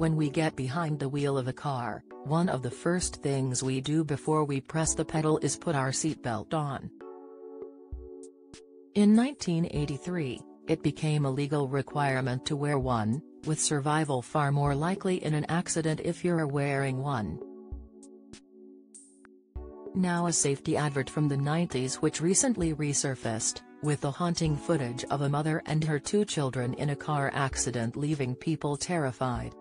When we get behind the wheel of a car, one of the first things we do before we press the pedal is put our seatbelt on. In 1983, it became a legal requirement to wear one, with survival far more likely in an accident if you're wearing one. Now a safety advert from the 90s which recently resurfaced, with the haunting footage of a mother and her 2 children in a car accident leaving people terrified.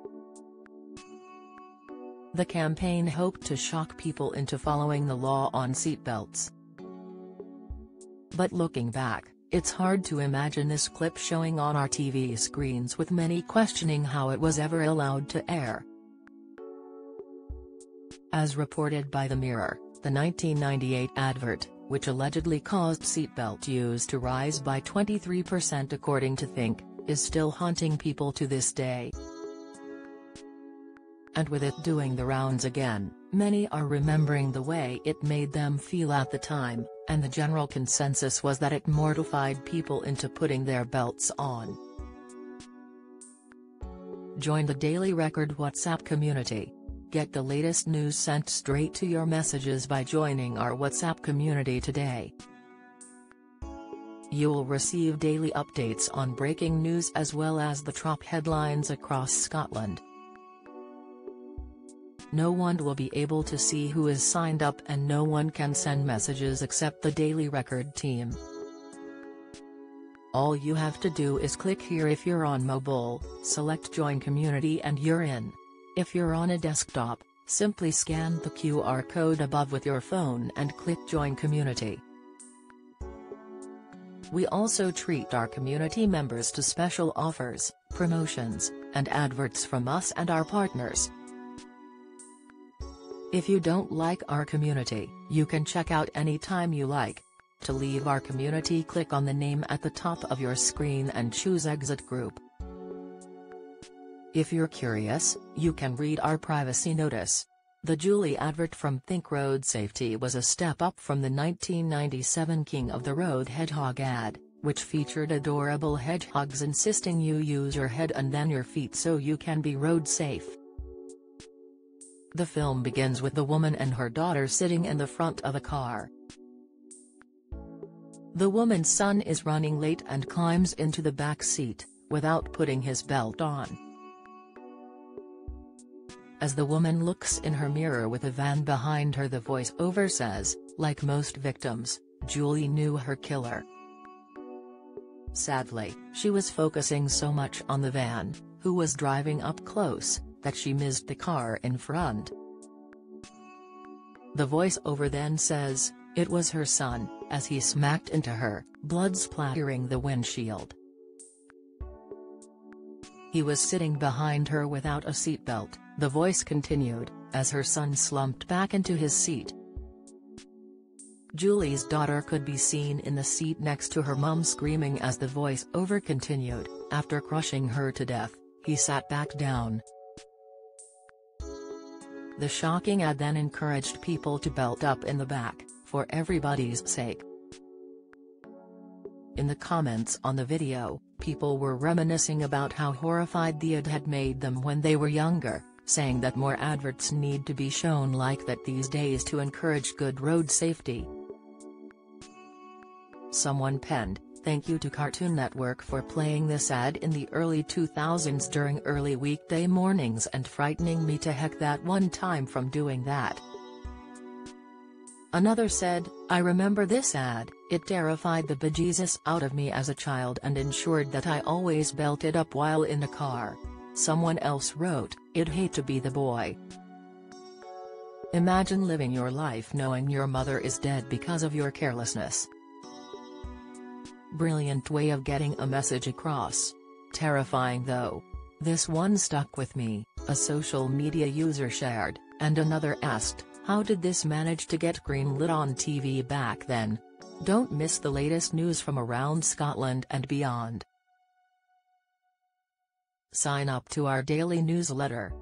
The campaign hoped to shock people into following the law on seatbelts. But looking back, it's hard to imagine this clip showing on our TV screens, with many questioning how it was ever allowed to air. As reported by The Mirror, the 1998 advert, which allegedly caused seatbelt use to rise by 23% according to Think, is still haunting people to this day. And with it doing the rounds again, many are remembering the way it made them feel at the time, and the general consensus was that it mortified people into putting their belts on. Join the Daily Record WhatsApp community. Get the latest news sent straight to your messages by joining our WhatsApp community today. You'll receive daily updates on breaking news as well as the top headlines across Scotland. No one will be able to see who is signed up, and no one can send messages except the Daily Record team. All you have to do is click here if you're on mobile, select Join Community and you're in. If you're on a desktop, simply scan the QR code above with your phone and click Join Community. We also treat our community members to special offers, promotions, and adverts from us and our partners. If you don't like our community, you can check out anytime you like. To leave our community, click on the name at the top of your screen and choose Exit Group. If you're curious, you can read our privacy notice. The Julie advert from Think Road Safety was a step up from the 1997 King of the Road hedgehog ad, which featured adorable hedgehogs insisting you use your head and then your feet so you can be road safe. The film begins with the woman and her daughter sitting in the front of a car. The woman's son is running late and climbs into the back seat, without putting his belt on. As the woman looks in her mirror with a van behind her, the voice-over says, "Like most victims, Julie knew her killer." Sadly, she was focusing so much on the van, who was driving up close, that she missed the car in front. The voice-over then says, it was her son, as he smacked into her, blood splattering the windshield. He was sitting behind her without a seatbelt, the voice continued, as her son slumped back into his seat. Julie's daughter could be seen in the seat next to her mum screaming as the voice-over continued, after crushing her to death, he sat back down. The shocking ad then encouraged people to belt up in the back, for everybody's sake. In the comments on the video, people were reminiscing about how horrified the ad had made them when they were younger, saying that more adverts need to be shown like that these days to encourage good road safety. Someone penned, "Thank you to Cartoon Network for playing this ad in the early 2000s during early weekday mornings and frightening me to heck that one time from doing that." Another said, "I remember this ad, it terrified the bejesus out of me as a child and ensured that I always belted up while in a car." Someone else wrote, "I'd hate to be the boy." Imagine living your life knowing your mother is dead because of your carelessness. Brilliant way of getting a message across. Terrifying though. This one stuck with me, a social media user shared, and another asked, "How did this manage to get greenlit on TV back then?" Don't miss the latest news from around Scotland and beyond. Sign up to our daily newsletter.